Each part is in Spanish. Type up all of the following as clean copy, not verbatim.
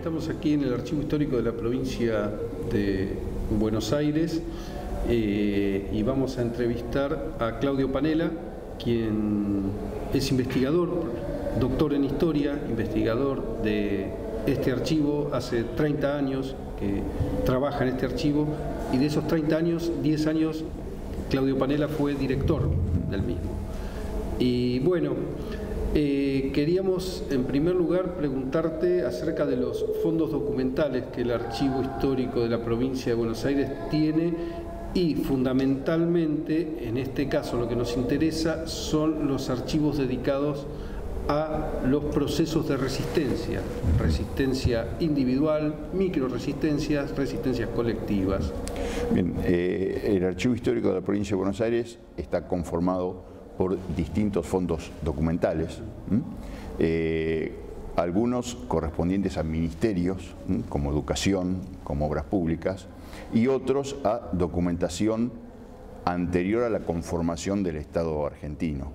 Estamos aquí en el Archivo Histórico de la provincia de Buenos Aires y vamos a entrevistar a Claudio Panela, quien es investigador, doctor en historia, investigador de este archivo. Hace 30 años que trabaja en este archivo y de esos 30 años, 10 años, Claudio Panela fue director del mismo. Y bueno, queríamos en primer lugar preguntarte acerca de los fondos documentales que el Archivo Histórico de la provincia de Buenos Aires tiene y fundamentalmente, en este caso, lo que nos interesa son los archivos dedicados a los procesos de resistencia, resistencia individual, microresistencias, resistencias colectivas. Bien, el Archivo Histórico de la provincia de Buenos Aires está conformado por distintos fondos documentales, algunos correspondientes a ministerios, como educación, como obras públicas, y otros a documentación anterior a la conformación del Estado argentino.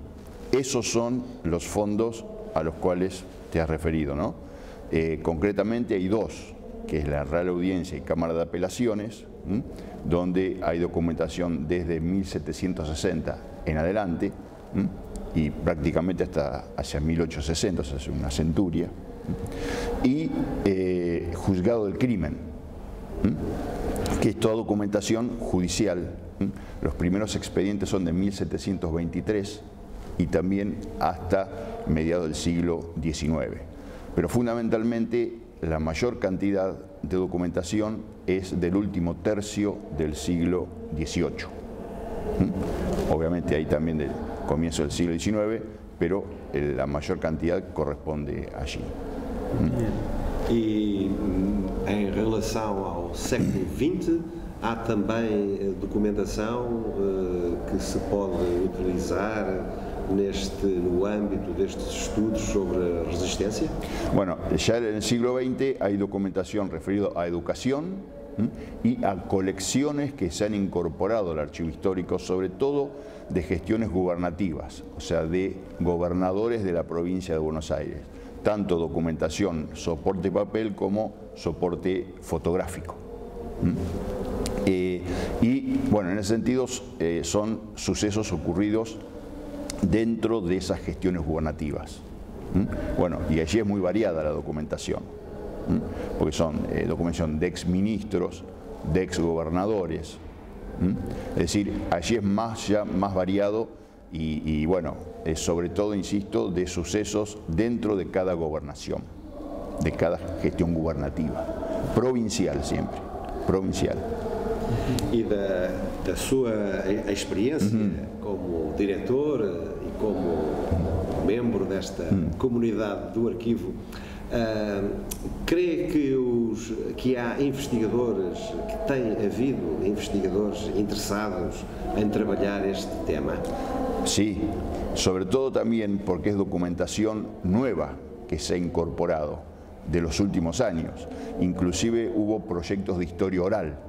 Esos son los fondos a los cuales te has referido, ¿no? Concretamente hay dos, que es la Real Audiencia y Cámara de Apelaciones, donde hay documentación desde 1760 en adelante, y prácticamente hasta hacia 1860, o sea, hace una centuria, y Juzgado del Crimen, que es toda documentación judicial. Los primeros expedientes son de 1723 y también hasta mediados del siglo XIX. Pero fundamentalmente la mayor cantidad de documentación es del último tercio del siglo XVIII. Obviamente hay también del comienzo del siglo XIX, pero la mayor cantidad corresponde allí. E em relação ao século XX, há também documentação que se pode utilizar no âmbito destes estudos sobre a resistência? Bueno, ya en el siglo XX hay documentación referida a educación y a colecciones que se han incorporado al archivo histórico, sobre todo de gestiones gubernativas, o sea, de gobernadores de la provincia de Buenos Aires, tanto documentación soporte papel como soporte fotográfico. Y bueno, en ese sentido son sucesos ocurridos dentro de esas gestiones gubernativas. Bueno, y allí es muy variada la documentación, porque son documentación de exministros, de exgobernadores. Es decir, allí es más variado y bueno, sobre todo, insisto, de sucesos dentro de cada gobernación, de cada gestión gubernativa, provincial siempre, provincial. E da sua experiência como diretor e como membro desta comunidade do arquivo, crê que há investigadores, que tem havido investigadores interessados em trabalhar este tema? Sí, sobre todo también porque es documentación nueva que se ha incorporado de los últimos años. Inclusive hubo proyectos de historia oral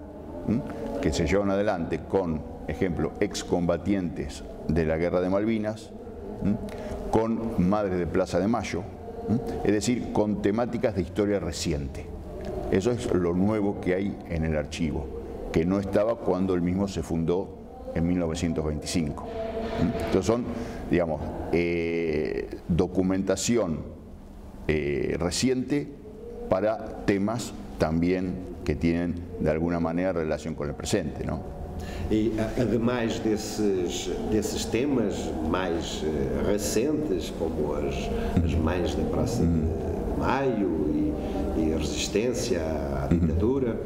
que se llevan adelante con, ejemplo, excombatientes de la Guerra de Malvinas, con Madres de Plaza de Mayo, es decir, con temáticas de historia reciente. Eso es lo nuevo que hay en el archivo, que no estaba cuando el mismo se fundó en 1925. Entonces son, digamos, documentación reciente para temas también que tienen de alguna manera relación con el presente, ¿no? E ademais desses temas mais recentes, como as mães da Praça de Maio e a resistência à ditadura,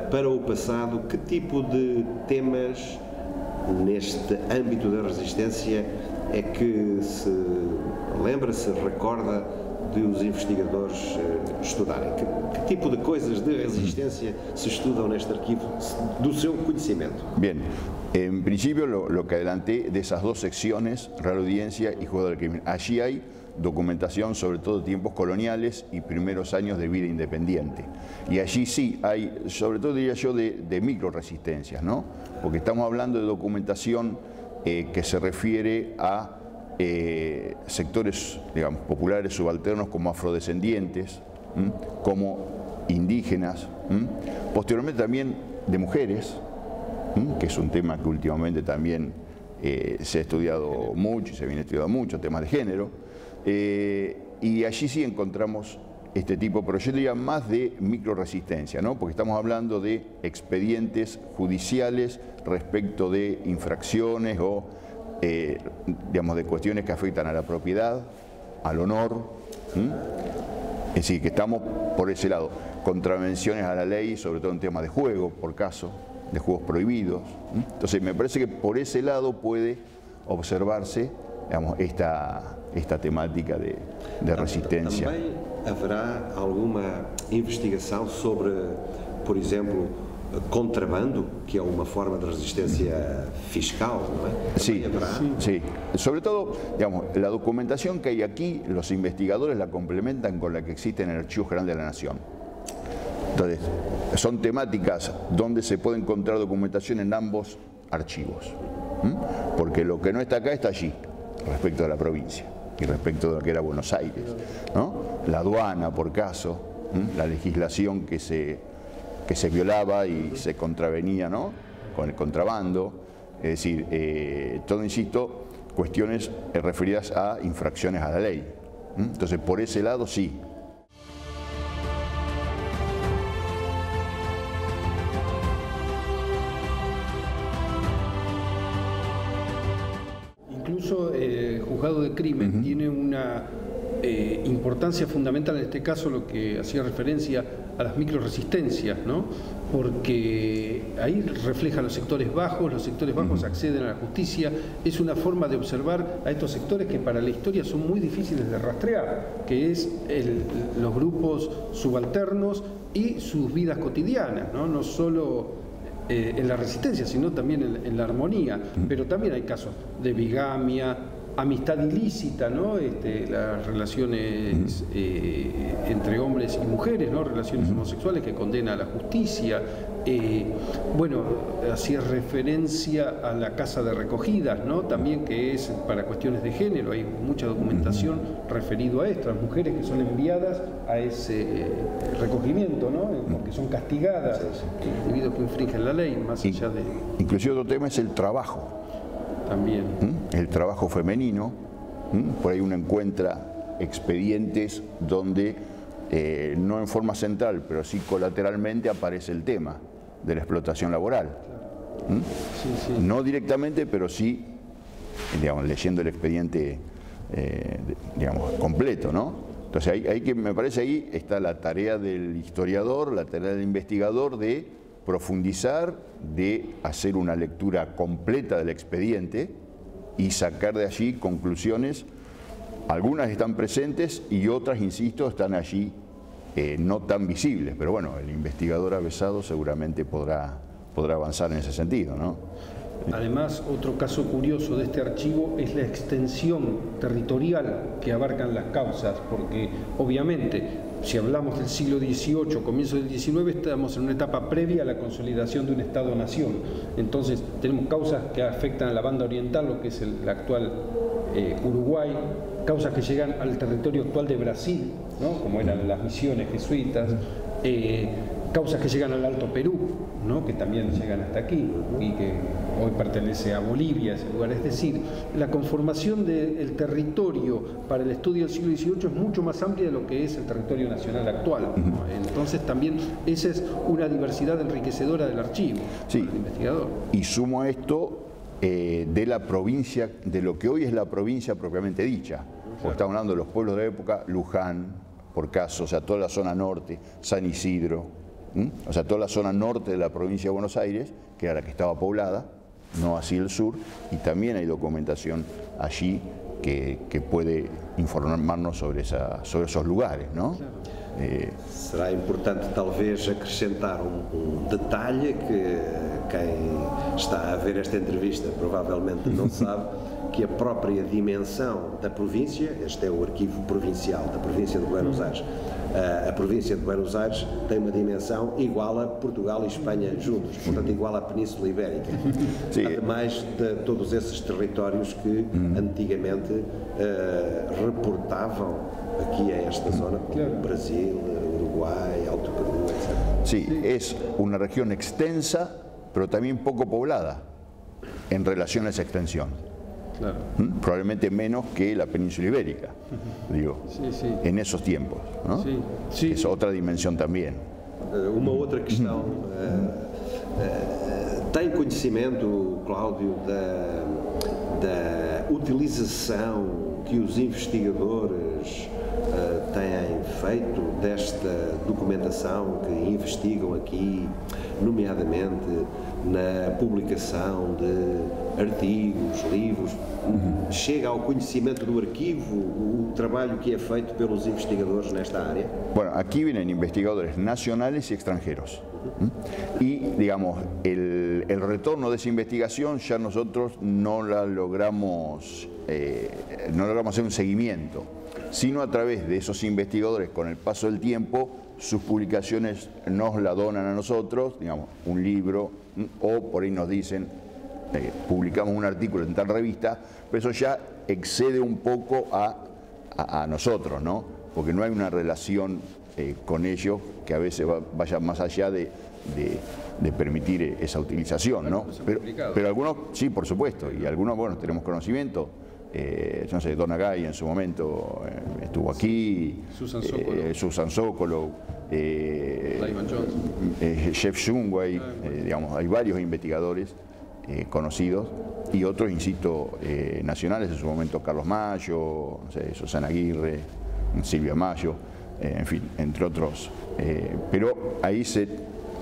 para o passado, que tipo de temas neste âmbito da resistência é que se lembra, se recorda de os investigadores estudarem? Que tipo de coisas de resistência se estudam neste arquivo, do seu conhecimento? Bien, en principio lo que adelanté de esas dos secciones, Real Audiencia y Juzgado del Crimen, allí hay documentación sobre todo de tiempos coloniales y primeros años de vida independiente. Y allí sí hay, sobre todo diría yo, de microresistencias, ¿no? Porque estamos hablando de documentación que se refiere a sectores, digamos, populares subalternos como afrodescendientes, como indígenas, posteriormente también de mujeres, que es un tema que últimamente también se ha estudiado mucho y se viene estudiando mucho, temas de género, y allí sí encontramos este tipo, pero yo diría más de microresistencia, ¿no? Porque estamos hablando de expedientes judiciales respecto de infracciones o, digamos, de cuestiones que afectan a la propiedad, al honor. Es decir, que estamos por ese lado, contravenciones a la ley, sobre todo en temas de juego, por caso, de juegos prohibidos. Entonces, me parece que por ese lado puede observarse, digamos, esta temática de resistencia. Também haverá alguma investigação sobre, por exemplo, contrabando, que é uma forma de resistência fiscal, ¿no? Sí, sí. Sobre todo, digamos, la documentación que hay aquí, los investigadores la complementan con la que existe en el Archivo General de la Nación. Entonces, son temáticas donde se puede encontrar documentación en ambos archivos, porque lo que no está acá está allí, respecto a la provincia y respecto de lo que era Buenos Aires, ¿no? La aduana, por caso, la legislación que se violaba y se contravenía, ¿no?, con el contrabando, es decir, todo, insisto, cuestiones referidas a infracciones a la ley. Entonces, por ese lado sí. Incluso el juzgado de crimen tiene una importancia fundamental, en este caso lo que hacía referencia a las microresistencias, ¿no? Porque ahí refleja los sectores bajos acceden a la justicia, es una forma de observar a estos sectores que para la historia son muy difíciles de rastrear, que es los grupos subalternos y sus vidas cotidianas, ¿no? No solo en la resistencia, sino también en la armonía, pero también hay casos de bigamia, amistad ilícita, ¿no? Las relaciones entre hombres y mujeres, ¿no? Relaciones homosexuales que condena a la justicia. Bueno, hacía referencia a la casa de recogidas, ¿no? También, que es para cuestiones de género, hay mucha documentación referido a esto, las mujeres que son enviadas a ese recogimiento, ¿no? Porque son castigadas debido a que infringen la ley, más allá de... Inclusive otro tema es el trabajo. También. El trabajo femenino, por ahí uno encuentra expedientes donde no en forma central, pero sí colateralmente aparece el tema de la explotación laboral. No directamente, pero sí, digamos, leyendo el expediente, digamos, completo, ¿no? Entonces, me parece ahí está la tarea del historiador, la tarea del investigador de profundizar, de hacer una lectura completa del expediente y sacar de allí conclusiones. Algunas están presentes y otras, insisto, están allí no tan visibles, pero bueno, el investigador avesado seguramente podrá avanzar en ese sentido, ¿no? Además, otro caso curioso de este archivo es la extensión territorial que abarcan las causas, porque obviamente, si hablamos del siglo XVIII, comienzo del XIX, estamos en una etapa previa a la consolidación de un Estado-nación. Entonces, tenemos causas que afectan a la banda oriental, lo que es el actual Uruguay, causas que llegan al territorio actual de Brasil, ¿no? Como eran las misiones jesuitas, causas que llegan al Alto Perú, ¿no? Que también llegan hasta aquí y que hoy pertenece a Bolivia, ese lugar. Es decir, la conformación del territorio para el estudio del siglo XVIII es mucho más amplia de lo que es el territorio nacional actual, ¿no? Entonces también esa es una diversidad enriquecedora del archivo, sí, del investigador. Y sumo a esto de la provincia, de lo que hoy es la provincia propiamente dicha. Porque estamos hablando de los pueblos de la época, Luján, por caso, o sea, toda la zona norte, San Isidro, o sea, toda la zona norte de la provincia de Buenos Aires, que era la que estaba poblada, no así el sur, y también hay documentación allí que puede informarnos sobre esos lugares, ¿no? Será importante talvez acrescentar detalhe que quem está a ver esta entrevista provavelmente não sabe, que a própria dimensão da província, este é o arquivo provincial da província de Buenos Aires, a província de Buenos Aires tem uma dimensão igual a Portugal e Espanha juntos, portanto igual à Península Ibérica, ademais de todos esses territórios que antigamente reportavam aqui a esta zona, como o Brasil, Uruguay, Alto Perú, etc. Sí, es una región extensa, pero también poco poblada en relación a esa extensión. Claro. Probablemente menos que la península ibérica, digo, en esos tiempos, ¿no? Que es otra dimensión también. Uma outra questão, tem conhecimento, Cláudio, da utilização que os investigadores têm feito desta documentação que investigam aqui, nomeadamente na publicação de artigos, livros? Chega ao conhecimento do arquivo o trabalho que é feito pelos investigadores nesta área? Bueno, aquí vienen investigadores nacionales y extranjeros. Y, digamos, el retorno de esa investigación ya nosotros no logramos hacer un seguimiento, sino a través de esos investigadores, con el paso del tiempo, sus publicaciones nos la donan a nosotros, digamos, un libro, o por ahí nos dicen, publicamos un artículo en tal revista, pero eso ya excede un poco a nosotros, ¿no? Porque no hay una relación con ellos que a veces vaya más allá de permitir esa utilización, ¿no? Pero algunos, sí, por supuesto, y algunos, bueno, tenemos conocimiento. No sé, Donagay en su momento estuvo aquí, Susan Sokolow, Jeff Shungway, digamos, hay varios investigadores conocidos y otros, insisto, nacionales, en su momento Carlos Mayo, no sé, Susana Aguirre, Silvia Mayo, en fin, entre otros. Pero ahí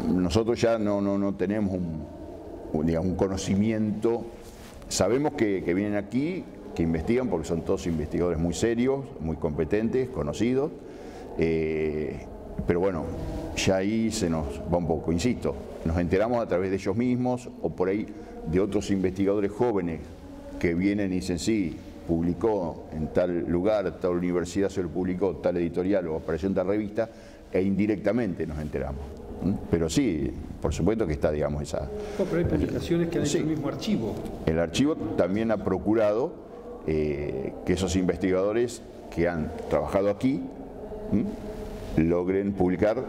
nosotros ya no tenemos un conocimiento, sabemos que vienen aquí, que investigan, porque son todos investigadores muy serios, muy competentes, conocidos, pero bueno, ya ahí se nos va un poco, insisto, nos enteramos a través de ellos mismos o por ahí de otros investigadores jóvenes que vienen y dicen, sí, publicó en tal lugar, tal universidad se lo publicó, tal editorial o apareció en tal revista, e indirectamente nos enteramos. Pero sí, por supuesto que está, digamos, esa... pero hay publicaciones que han hecho el mismo archivo. El archivo también ha procurado que esos investigadores que han trabajado aquí logren publicar,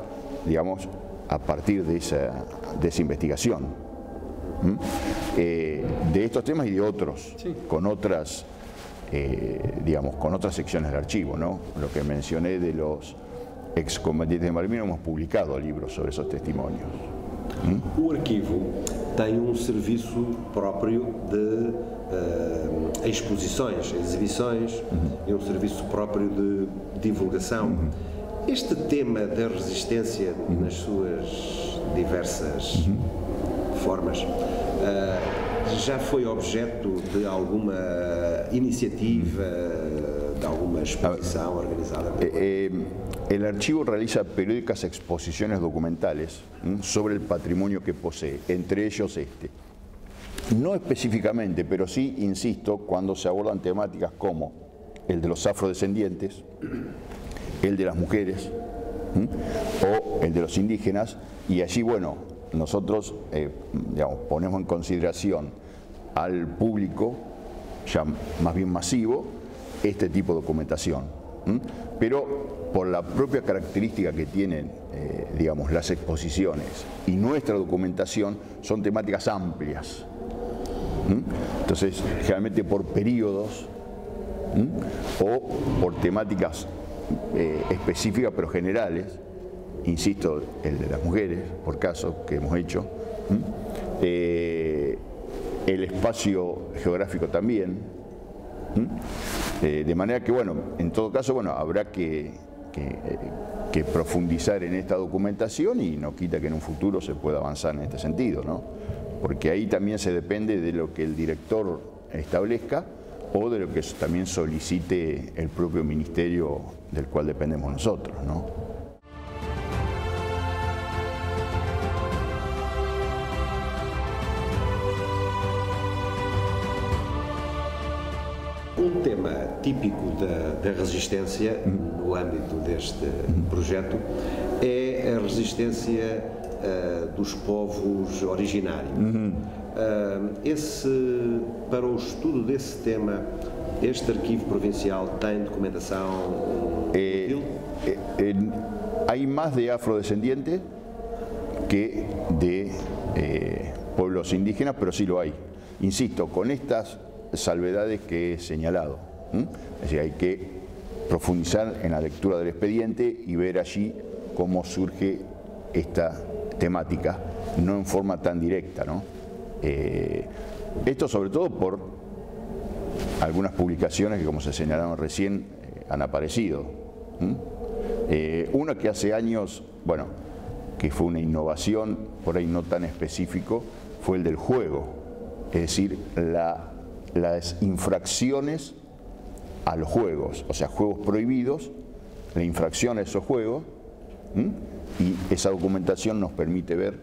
digamos, a partir de esa investigación, de estos temas y de otros, con otras, digamos, con otras secciones del archivo, ¿no? Lo que mencioné de los excombatientes de Malvinas, hemos publicado libros sobre esos testimonios. O arquivo tem serviço próprio de exposições, exibições, e serviço próprio de divulgação. Este tema da resistência nas suas diversas formas já foi objeto de alguma iniciativa, de alguma exposição organizada? El archivo realiza periódicas exposiciones documentales sobre el patrimonio que posee, entre ellos este. No específicamente, pero sí, insisto, cuando se abordan temáticas como el de los afrodescendientes, el de las mujeres o el de los indígenas, y allí, bueno, nosotros digamos, ponemos en consideración al público, ya más bien masivo, este tipo de documentación. Pero por la propia característica que tienen, digamos, las exposiciones y nuestra documentación, son temáticas amplias. Entonces, generalmente por periodos o por temáticas específicas pero generales, insisto, el de las mujeres, por caso, que hemos hecho, el espacio geográfico también, de manera que, bueno, en todo caso, bueno, habrá que profundizar en esta documentación y no quita que en un futuro se pueda avanzar en este sentido, ¿no? Porque ahí también se depende de lo que el director establezca o de lo que también solicite el propio ministerio del cual dependemos nosotros, ¿no? Um tema típico da resistência, no âmbito deste projeto, é a resistência dos povos originários. Para o estudo desse tema, este arquivo provincial tem documentação útil? hay más de afrodescendientes que de pueblos indígenas, pero sí lo hay. Insisto, con estas salvedades que he señalado. Es decir, hay que profundizar en la lectura del expediente y ver allí cómo surge esta temática, no en forma tan directa, ¿no? Esto sobre todo por algunas publicaciones que, como se señalaron recién, han aparecido. Una que hace años, bueno, que fue una innovación, por ahí no tan específico, fue el del juego, es decir, las infracciones a los juegos, o sea, juegos prohibidos, la infracción a esos juegos, y esa documentación nos permite ver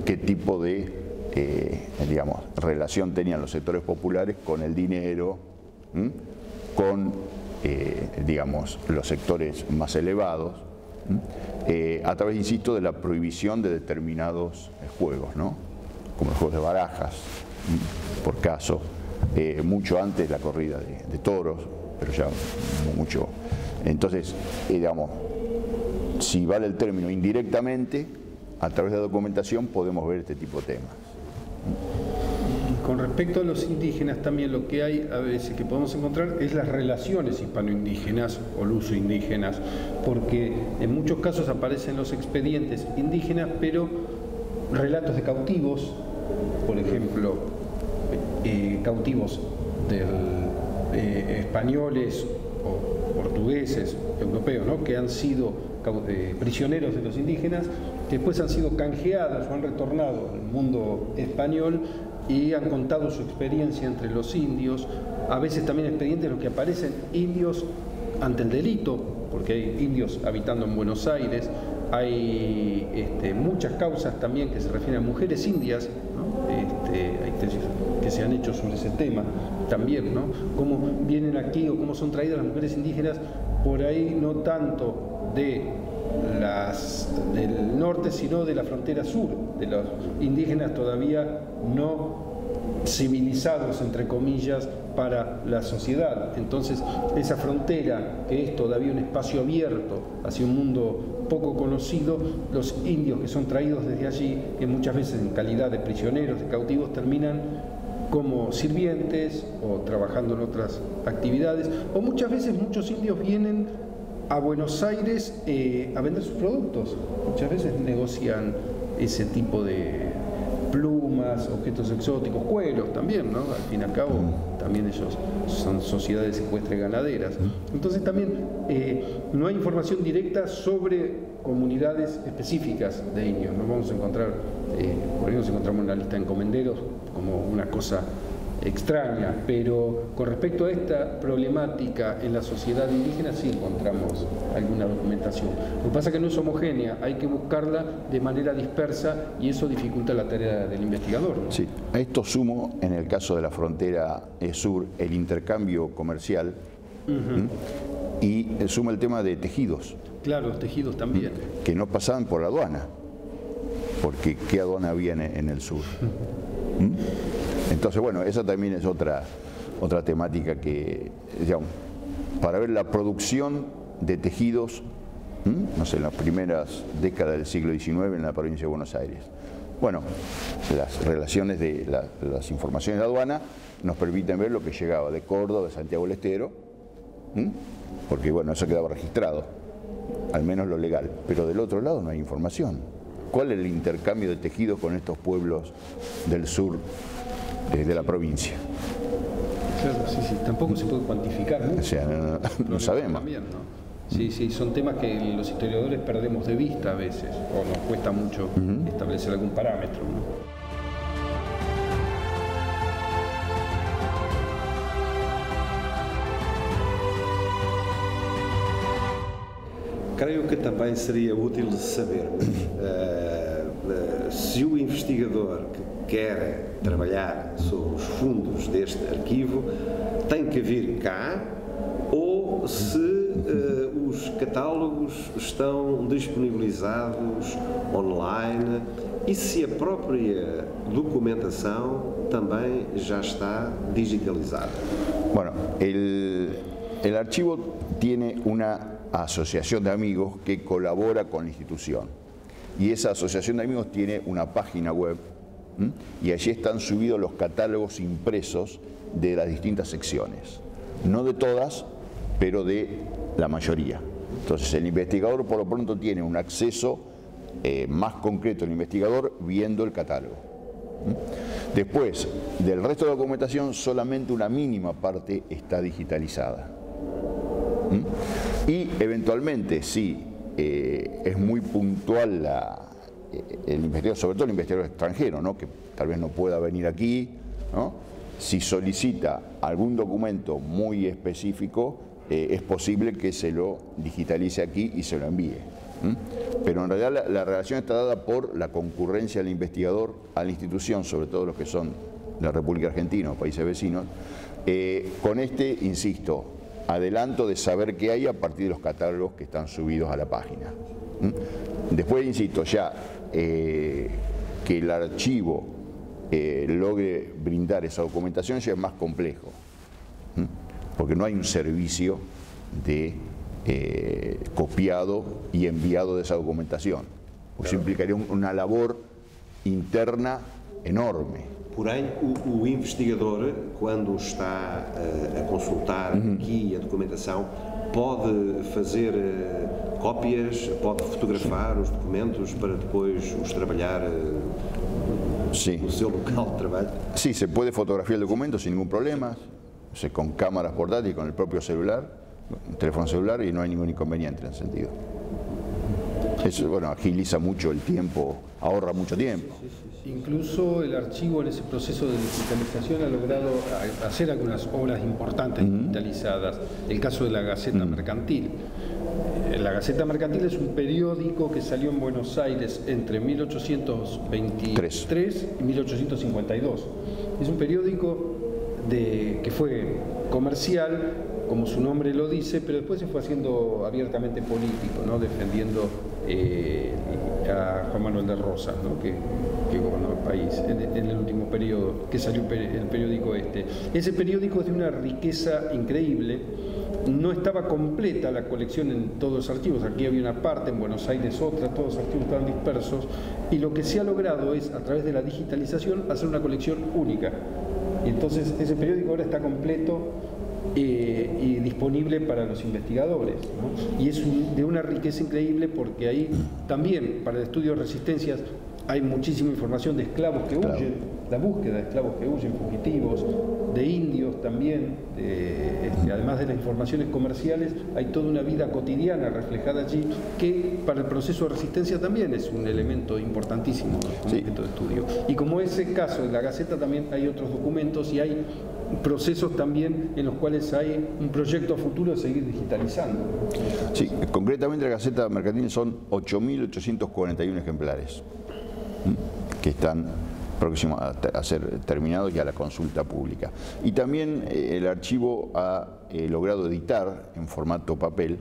qué tipo de, digamos, relación tenían los sectores populares con el dinero, con, digamos, los sectores más elevados, a través, insisto, de la prohibición de determinados juegos, ¿no? Como los juegos de barajas, por caso, mucho antes la corrida de toros, pero ya mucho. Entonces, digamos, si vale el término, indirectamente, a través de la documentación podemos ver este tipo de temas. Con respecto a los indígenas, también lo que hay a veces que podemos encontrar es las relaciones hispano-indígenas o luso-indígenas, porque en muchos casos aparecen los expedientes indígenas, pero relatos de cautivos, por ejemplo, cautivos españoles o portugueses, europeos, ¿no?, que han sido prisioneros de los indígenas, que después han sido canjeados o han retornado al mundo español y han contado su experiencia entre los indios. A veces también expedientes en los que aparecen indios ante el delito, porque hay indios habitando en Buenos Aires. Hay muchas causas también que se refieren a mujeres indias, ¿no? Hay tesis que se han hecho sobre ese tema también, ¿no? Cómo vienen aquí o cómo son traídas las mujeres indígenas, por ahí no tanto del norte, sino de la frontera sur, de los indígenas todavía no civilizados, entre comillas, para la sociedad. Entonces, esa frontera, que es todavía un espacio abierto hacia un mundo poco conocido, los indios que son traídos desde allí, que muchas veces en calidad de prisioneros, de cautivos, terminan como sirvientes o trabajando en otras actividades, o muchas veces muchos indios vienen a Buenos Aires a vender sus productos. Muchas veces negocian ese tipo de plumas, objetos exóticos, cueros también, ¿no? Al fin y al cabo, también ellos son sociedades ecuestres ganaderas. Entonces también no hay información directa sobre comunidades específicas de indios. No vamos a encontrar, por ahí nos encontramos una lista de encomenderos como una cosa extraña, pero con respecto a esta problemática en la sociedad indígena sí encontramos alguna documentación. Lo que pasa es que no es homogénea, hay que buscarla de manera dispersa y eso dificulta la tarea del investigador, ¿no? Sí, a esto sumo, en el caso de la frontera sur, el intercambio comercial y sumo el tema de tejidos. Claro, los tejidos también. Que no pasaban por la aduana, porque ¿qué aduana había en el sur? Entonces, bueno, esa también es otra temática que, digamos, para ver la producción de tejidos, no sé, en las primeras décadas del siglo XIX en la provincia de Buenos Aires. Bueno, las relaciones de las informaciones de aduana nos permiten ver lo que llegaba de Córdoba, de Santiago del Estero, porque, bueno, eso quedaba registrado, al menos lo legal, pero del otro lado no hay información. ¿Cuál es el intercambio de tejidos con estos pueblos del sur de la provincia? Claro, sí, tampoco se puede cuantificar mucho. O sea, no sabemos. También, ¿no? Sí, son temas que los historiadores perdemos de vista a veces, o nos cuesta mucho establecer algún parámetro, ¿no? Creio que também seria útil sabermos se o investigador que quer trabalhar sobre os fundos deste arquivo tem que vir cá ou se os catálogos estão disponibilizados online e se a própria documentação também já está digitalizada. Bueno, El archivo tiene una asociación de amigos que colabora con la institución. Y esa asociación de amigos tiene una página web, y allí están subidos los catálogos impresos de las distintas secciones. No de todas, pero de la mayoría. Entonces el investigador por lo pronto tiene un acceso más concreto al investigador viendo el catálogo. Después, del resto de la documentación, solamente una mínima parte está digitalizada. Y eventualmente, si es muy puntual el investigador, sobre todo el investigador extranjero, ¿no?, que tal vez no pueda venir aquí, ¿no?, si solicita algún documento muy específico, es posible que se lo digitalice aquí y se lo envíe. Pero en realidad la relación está dada por la concurrencia del investigador a la institución, sobre todo los que son la República Argentina o países vecinos. Con este, insisto, adelanto de saber qué hay a partir de los catálogos que están subidos a la página. Después, insisto, ya que el archivo logre brindar esa documentación ya es más complejo, porque no hay un servicio de copiado y enviado de esa documentación. Eso implicaría una labor interna enorme. Porém, o investigador, quando está a consultar aqui a documentação, pode fazer cópias, pode fotografar os documentos para depois os trabalhar no seu local de trabalho? Sí, se puede fotografiar el documento sin ningún problema, con cámaras portátiles, con el propio celular, teléfono celular, y no hay ningún inconveniente en ese sentido. Eso, bueno, agiliza mucho el tiempo, ahorra mucho tiempo. Incluso el archivo en ese proceso de digitalización ha logrado hacer algunas obras importantes digitalizadas. El caso de la Gaceta Mercantil. La Gaceta Mercantil es un periódico que salió en Buenos Aires entre 1823 y 1852. Es un periódico que fue comercial, como su nombre lo dice, pero después se fue haciendo abiertamente político, ¿no?, defendiendo a Juan Manuel de Rosas, ¿no?, que gobernó el país en el último periodo que salió el periódico este. Ese periódico es de una riqueza increíble. No estaba completa la colección en todos los archivos. Aquí había una parte, en Buenos Aires otra, todos los archivos estaban dispersos. Y lo que se ha logrado es, a través de la digitalización, hacer una colección única. Y entonces ese periódico ahora está completo y disponible para los investigadores, ¿no? Y es de una riqueza increíble, porque ahí también, para el estudio de resistencias, hay muchísima información de esclavos que huyen, la búsqueda de esclavos que huyen, fugitivos, de indios también, además de las informaciones comerciales, hay toda una vida cotidiana reflejada allí, que para el proceso de resistencia también es un elemento importantísimo como objeto de estudio. Y como ese caso de la Gaceta, también hay otros documentos y hay procesos también en los cuales hay un proyecto a futuro de seguir digitalizando. Sí, concretamente la Gaceta Mercantil son 8.841 ejemplares que están próximos a ser terminados y a la consulta pública. Y también el archivo ha logrado editar en formato papel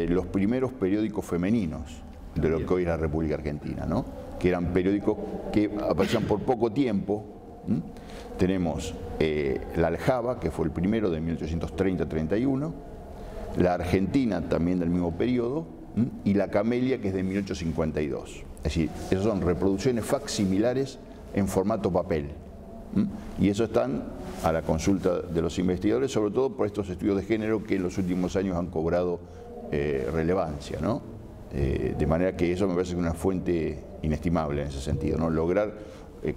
los primeros periódicos femeninos de lo que hoy es la República Argentina, ¿no?, que eran periódicos que aparecían por poco tiempo. Tenemos La Aljaba, que fue el primero de 1830-31, La Argentina, también del mismo periodo, y La Camelia, que es de 1852. Es decir, esas son reproducciones facsimilares en formato papel. Y eso están a la consulta de los investigadores, sobre todo por estos estudios de género que en los últimos años han cobrado relevancia, ¿no? De manera que eso me parece una fuente inestimable en ese sentido, ¿no? Lograr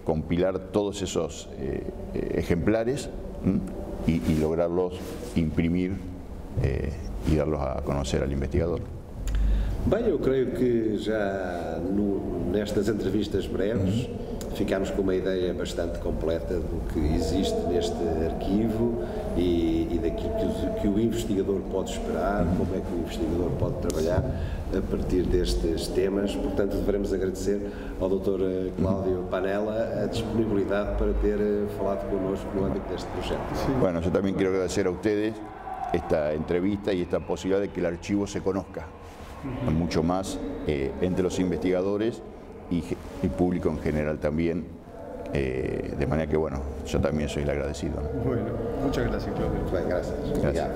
compilar todos esos ejemplares y lograrlos imprimir y darlos a conocer al investigador. Bem, eu creio que já nestas entrevistas breves ficámos com uma ideia bastante completa do que existe neste arquivo e daquilo que o investigador pode esperar, como é que o investigador pode trabalhar a partir destes temas. Portanto, devemos agradecer ao Dr. Cláudio Panella a disponibilidade para ter falado connosco no âmbito deste projeto. Bueno, yo también quiero agradecer a ustedes esta entrevista y esta posibilidad de que el archivo se conozca mucho más entre los investigadores y público en general también, de manera que, bueno, yo también soy el agradecido, ¿no? Bueno, muchas gracias, Claudio. Bem, graças. Gracias.